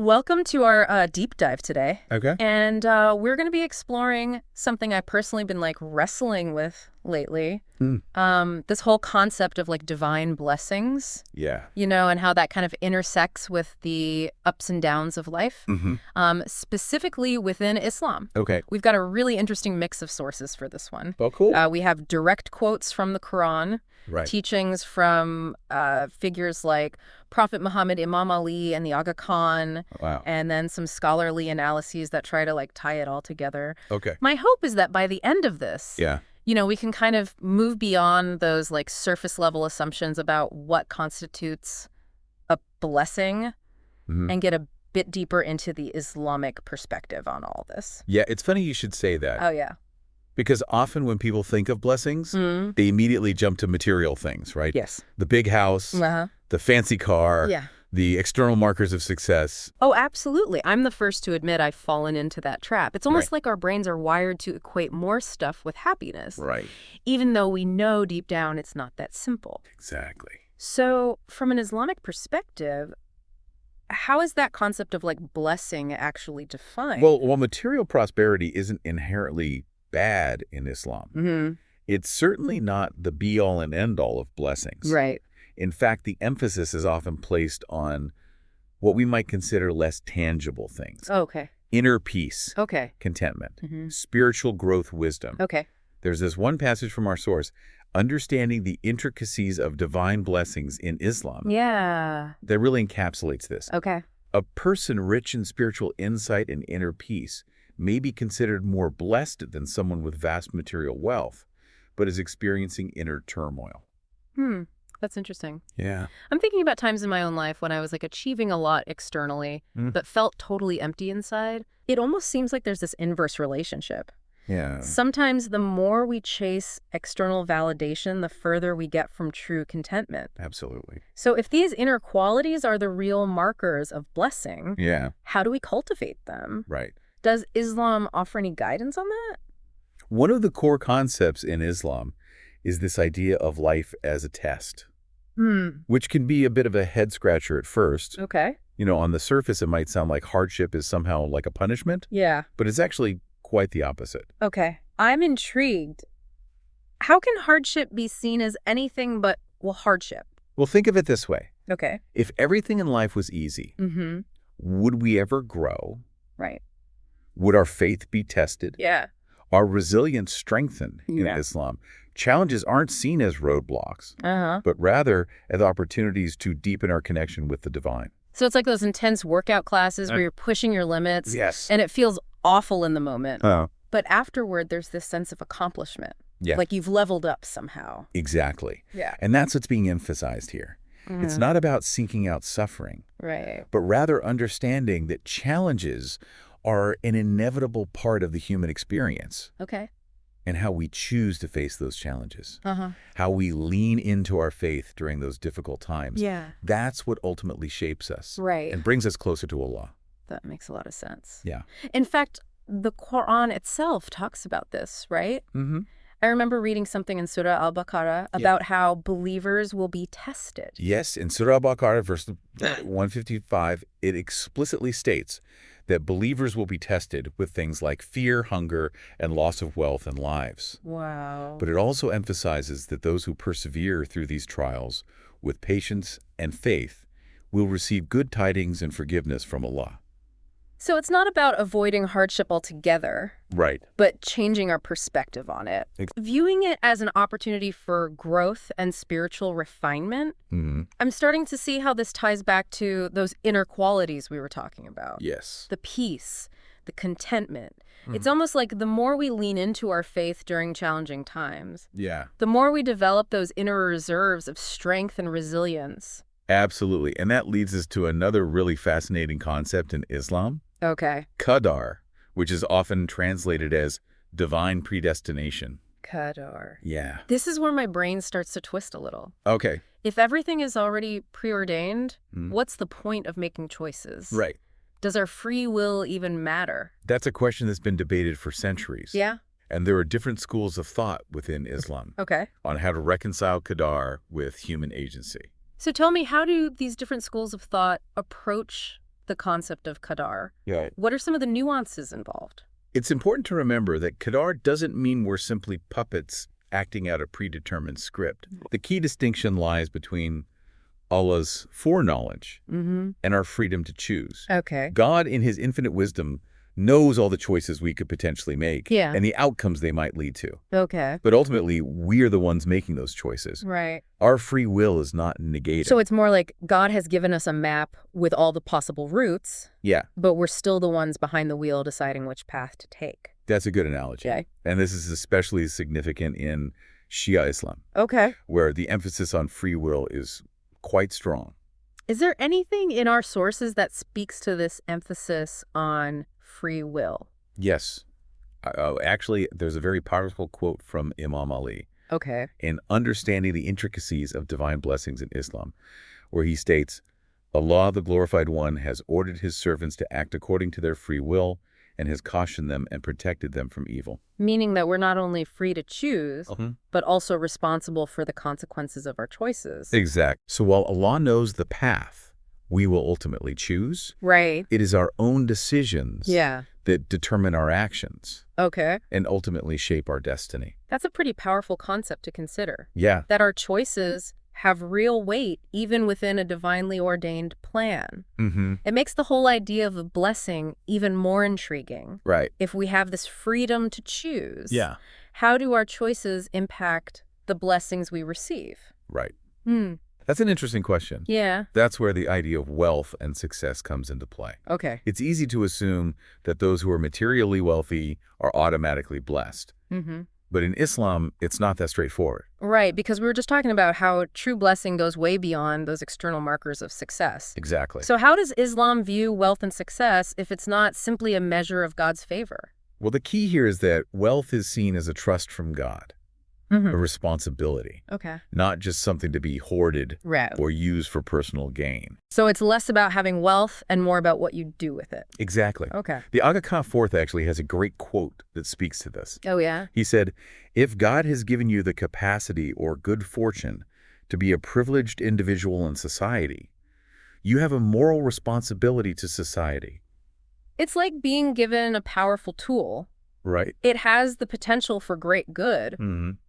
Welcome to our deep dive today. Okay. And we're going to be exploring something I've personally been wrestling with lately. Mm. This whole concept of divine blessings, Yeah. and how that kind of intersects with the ups and downs of life, Mm-hmm. specifically within Islam. Okay. We've got a really interesting mix of sources for this one. Oh, cool. We have direct quotes from the Quran, Right. teachings from figures like Prophet Muhammad, Imam Ali, and the Aga Khan, Wow. and then some scholarly analyses that try to tie it all together. Okay. My hope is that by the end of this, Yeah. we can kind of move beyond those surface level assumptions about what constitutes a blessing Mm-hmm. and get a bit deeper into the Islamic perspective on all this. Yeah, it's funny you should say that. Oh, yeah. Because often when people think of blessings, Mm. they immediately jump to material things, right? Yes. The big house, Uh-huh. the fancy car, Yeah. the external markers of success. Oh, absolutely. I'm the first to admit I've fallen into that trap. It's almost Right. like our brains are wired to equate more stuff with happiness, Right. even though we know deep down it's not that simple. Exactly. So, from an Islamic perspective, how is that concept of blessing actually defined? Well, while material prosperity isn't inherently bad in Islam, Mm-hmm. it's certainly not the be-all and end-all of blessings. Right. In fact, the emphasis is often placed on what we might consider less tangible things. Okay. Inner peace, Okay. contentment, Mm-hmm. spiritual growth, wisdom. Okay. There's this one passage from our source, understanding the intricacies of divine blessings in Islam, Yeah. that really encapsulates this. Okay. A person rich in spiritual insight and inner peace may be considered more blessed than someone with vast material wealth, but is experiencing inner turmoil. That's interesting. Yeah. I'm thinking about times in my own life when I was achieving a lot externally, Mm. but felt totally empty inside. It almost seems like there's this inverse relationship. Yeah. Sometimes the more we chase external validation, the further we get from true contentment. Absolutely. So if these inner qualities are the real markers of blessing, Yeah. how do we cultivate them? Right. Does Islam offer any guidance on that? One of the core concepts in Islam is this idea of life as a test, which can be a bit of a head scratcher at first. Okay. On the surface, it might sound like hardship is somehow like a punishment, Yeah. but it's actually quite the opposite. Okay. I'm intrigued. How can hardship be seen as anything but, hardship? Well, think of it this way. Okay. If everything in life was easy, Mm-hmm. would we ever grow? Right. Would our faith be tested? Yeah. Our resilience strengthened in Yeah. Islam? Challenges aren't seen as roadblocks, Uh-huh. but rather as opportunities to deepen our connection with the divine. So it's like those intense workout classes where you're pushing your limits. Yes. And it feels awful in the moment. Oh, But afterward, there's this sense of accomplishment. yeah, Like you've leveled up somehow. exactly. Yeah. And that's what's being emphasized here. It's not about seeking out suffering, Right. but rather understanding that challenges are an inevitable part of the human experience, Okay. and how we choose to face those challenges, Uh-huh. how we lean into our faith during those difficult times. Yeah. That's what ultimately shapes us Right. and brings us closer to Allah. That makes a lot of sense. Yeah. In fact, the Quran itself talks about this, right? Mm-hmm. I remember reading something in Surah Al-Baqarah about how believers will be tested. Yes, in Surah Al-Baqarah, verse 155, it explicitly states that believers will be tested with things like fear, hunger, and loss of wealth and lives. Wow. But it also emphasizes that those who persevere through these trials with patience and faith will receive good tidings and forgiveness from Allah. So it's not about avoiding hardship altogether, Right. but changing our perspective on it. Viewing it as an opportunity for growth and spiritual refinement. Mm-hmm. I'm starting to see how this ties back to those inner qualities we were talking about. Yes. The peace, the contentment. It's almost like the more we lean into our faith during challenging times, Yeah. the more we develop those inner reserves of strength and resilience. Absolutely. And that leads us to another really fascinating concept in Islam, Okay. qadar, which is often translated as divine predestination. Qadar. Yeah. This is where my brain starts to twist a little. Okay. If everything is already preordained, Mm. what's the point of making choices? Right. Does our free will even matter? That's a question that's been debated for centuries. Yeah. And there are different schools of thought within Islam Okay. on how to reconcile qadar with human agency. So tell me, how do these different schools of thought approach the concept of qadar. Yeah. What are some of the nuances involved? It's important to remember that qadar doesn't mean we're simply puppets acting out a predetermined script. The key distinction lies between Allah's foreknowledge and our freedom to choose. Okay. God, in his infinite wisdom, knows all the choices we could potentially make Yeah. and the outcomes they might lead to. Okay. But ultimately, we're the ones making those choices. Right. Our free will is not negated. So it's more like God has given us a map with all the possible routes, Yeah, but we're still the ones behind the wheel deciding which path to take. that's a good analogy. Okay. And this is especially significant in Shia Islam, Okay. where the emphasis on free will is quite strong. Is there anything in our sources that speaks to this emphasis on free will? Yes. Actually, there's a very powerful quote from Imam Ali Okay. in Understanding the Intricacies of Divine Blessings in Islam, where he states, Allah, the Glorified One, has ordered his servants to act according to their free will and has cautioned them and protected them from evil. Meaning that we're not only free to choose, Mhm. but also responsible for the consequences of our choices. Exact. So while Allah knows the path we will ultimately choose, Right. it is our own decisions Yeah. that determine our actions Okay. and ultimately shape our destiny. That's a pretty powerful concept to consider. Yeah, That our choices have real weight even within a divinely ordained plan. It makes the whole idea of a blessing even more intriguing. right. If we have this freedom to choose, Yeah, how do our choices impact the blessings we receive? right. Hmm. That's an interesting question. Yeah. That's where the idea of wealth and success comes into play. Okay. It's easy to assume that those who are materially wealthy are automatically blessed. Mm-hmm. But in Islam, it's not that straightforward. Right, because we were just talking about how true blessing goes way beyond those external markers of success. Exactly. So how does Islam view wealth and success if it's not simply a measure of God's favor? Well, the key here is that wealth is seen as a trust from God, a responsibility, Okay. not just something to be hoarded Right. or used for personal gain. So it's less about having wealth and more about what you do with it. Exactly. Okay. The Aga Khan Fourth actually has a great quote that speaks to this. Oh, yeah? He said, "If God has given you the capacity or good fortune to be a privileged individual in society, you have a moral responsibility to society." It's like being given a powerful tool. Right? It has the potential for great good,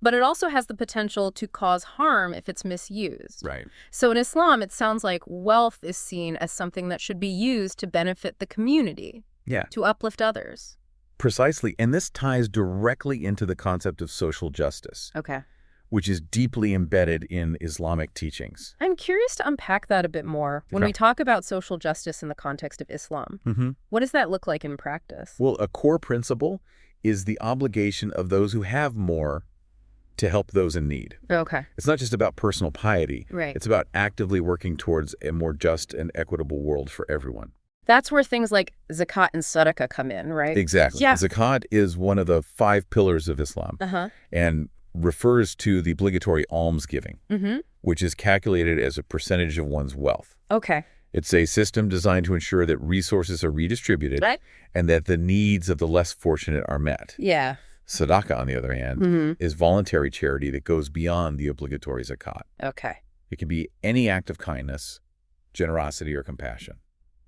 but it also has the potential to cause harm if it's misused. Right. So in Islam, it sounds like wealth is seen as something that should be used to benefit the community, Yeah, to uplift others. precisely. And this ties directly into the concept of social justice, Okay. which is deeply embedded in Islamic teachings. I'm curious to unpack that a bit more. When Okay. we talk about social justice in the context of Islam, what does that look like in practice? Well, a core principle is the obligation of those who have more to help those in need. Okay. It's not just about personal piety. Right. It's about actively working towards a more just and equitable world for everyone. That's where things like zakat and sadaqah come in, right? Exactly. Yeah. Zakat is one of the 5 pillars of Islam and refers to the obligatory almsgiving, which is calculated as a percentage of one's wealth. Okay. It's a system designed to ensure that resources are redistributed Right. and that the needs of the less fortunate are met. Yeah. Sadaqah, on the other hand, is voluntary charity that goes beyond the obligatory zakat. Okay. It can be any act of kindness, generosity, or compassion.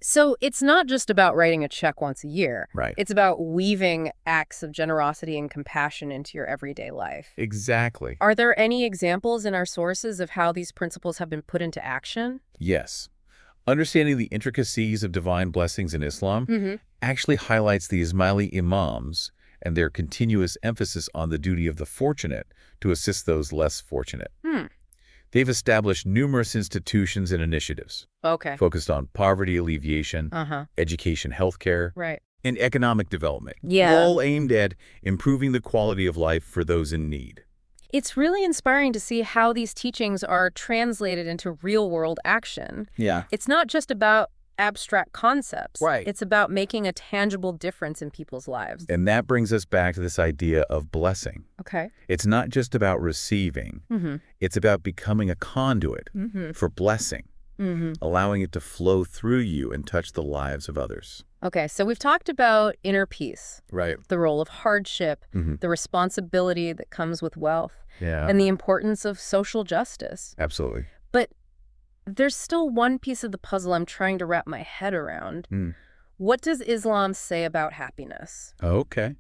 So it's not just about writing a check once a year. Right. It's about weaving acts of generosity and compassion into your everyday life. Exactly. Are there any examples in our sources of how these principles have been put into action? Yes. Understanding the intricacies of divine blessings in Islam actually highlights the Ismaili imams and their continuous emphasis on the duty of the fortunate to assist those less fortunate. They've established numerous institutions and initiatives Okay. focused on poverty alleviation, education, healthcare, Right. and economic development, Yeah. all aimed at improving the quality of life for those in need. It's really inspiring to see how these teachings are translated into real-world action. Yeah. It's not just about abstract concepts. Right. It's about making a tangible difference in people's lives. And that brings us back to this idea of blessing. Okay. It's not just about receiving. It's about becoming a conduit for blessing, allowing it to flow through you and touch the lives of others. Okay, so we've talked about inner peace, Right. the role of hardship, the responsibility that comes with wealth, Yeah. and the importance of social justice. Absolutely. But there's still one piece of the puzzle I'm trying to wrap my head around. What does Islam say about happiness? Okay.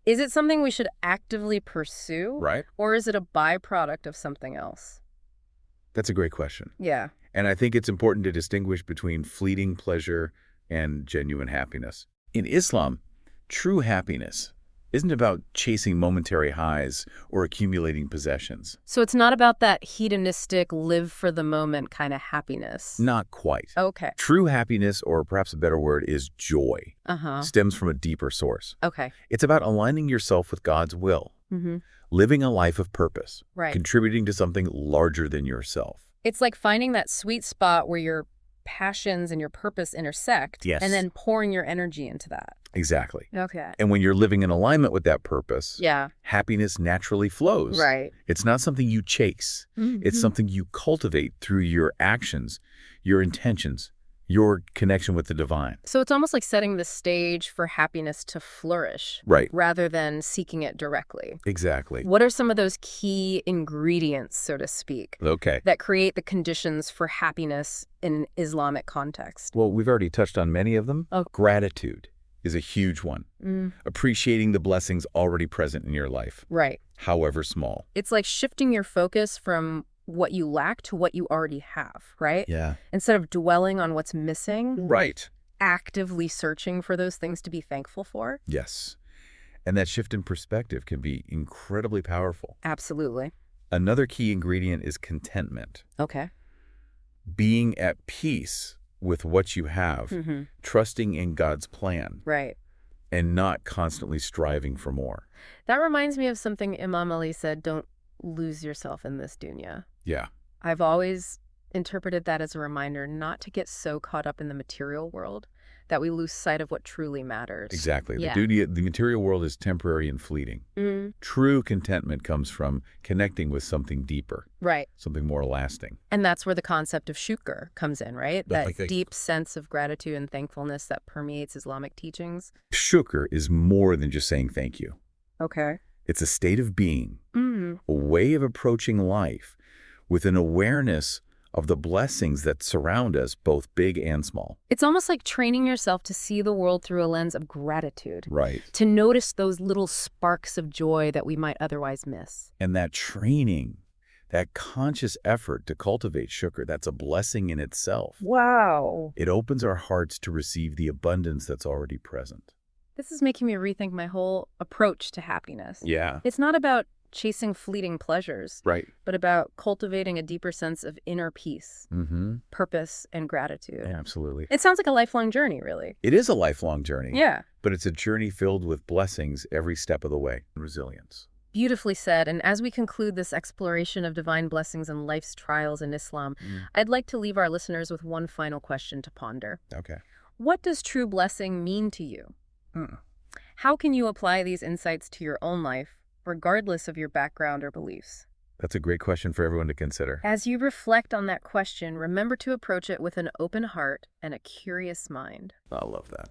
Is it something we should actively pursue? Right. Or is it a byproduct of something else? That's a great question. Yeah. And I think it's important to distinguish between fleeting pleasure and genuine happiness. In Islam, true happiness isn't about chasing momentary highs or accumulating possessions. So it's not about that hedonistic, live-for-the-moment kind of happiness? Not quite. Okay. True happiness, or perhaps a better word, is joy. Stems from a deeper source. Okay. It's about aligning yourself with God's will, living a life of purpose, Right. contributing to something larger than yourself. It's like finding that sweet spot where your passions and your purpose intersect, Yes. and then pouring your energy into that. Exactly. Okay. And when you're living in alignment with that purpose, Yeah. happiness naturally flows. Right. It's not something you chase. It's something you cultivate through your actions, your intentions, your connection with the divine. So it's almost like setting the stage for happiness to flourish. Right. Rather than seeking it directly. Exactly. What are some of those key ingredients, so to speak, Okay. that create the conditions for happiness in an Islamic context? Well, we've already touched on many of them. Oh. Gratitude is a huge one. Appreciating the blessings already present in your life, Right. however small. It's like shifting your focus from what you lack to what you already have, right? Yeah. Instead of dwelling on what's missing, Right. actively searching for those things to be thankful for. Yes. And that shift in perspective can be incredibly powerful. Absolutely. Another key ingredient is contentment. Okay. Being at peace with what you have, trusting in God's plan, Right. and not constantly striving for more. That reminds me of something Imam Ali said, don't lose yourself in this dunya. Yeah. I've always interpreted that as a reminder not to get so caught up in the material world that we lose sight of what truly matters. Exactly. Yeah. The material world is temporary and fleeting. True contentment comes from connecting with something deeper, Right. something more lasting. And that's where the concept of shukr comes in, right? I That think- deep sense of gratitude and thankfulness that permeates Islamic teachings. Shukr is more than just saying thank you. Okay. It's a state of being, a way of approaching life with an awareness of the blessings that surround us, both big and small. It's almost like training yourself to see the world through a lens of gratitude. Right. To notice those little sparks of joy that we might otherwise miss. And that training, that conscious effort to cultivate shukr, that's a blessing in itself. Wow. It opens our hearts to receive the abundance that's already present. This is making me rethink my whole approach to happiness. Yeah. It's not about chasing fleeting pleasures, Right. but about cultivating a deeper sense of inner peace, Mm-hmm. purpose, and gratitude. Absolutely. It sounds like a lifelong journey, really. It is a lifelong journey. Yeah. But it's a journey filled with blessings every step of the way and resilience. Beautifully said. And as we conclude this exploration of divine blessings and life's trials in Islam, I'd like to leave our listeners with one final question to ponder. Okay. What does true blessing mean to you? How can you apply these insights to your own life, regardless of your background or beliefs? That's a great question for everyone to consider. As you reflect on that question, remember to approach it with an open heart and a curious mind. I love that.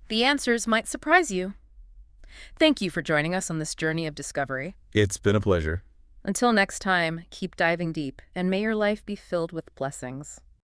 The answers might surprise you. Thank you for joining us on this journey of discovery. It's been a pleasure. Until next time, keep diving deep, and may your life be filled with blessings.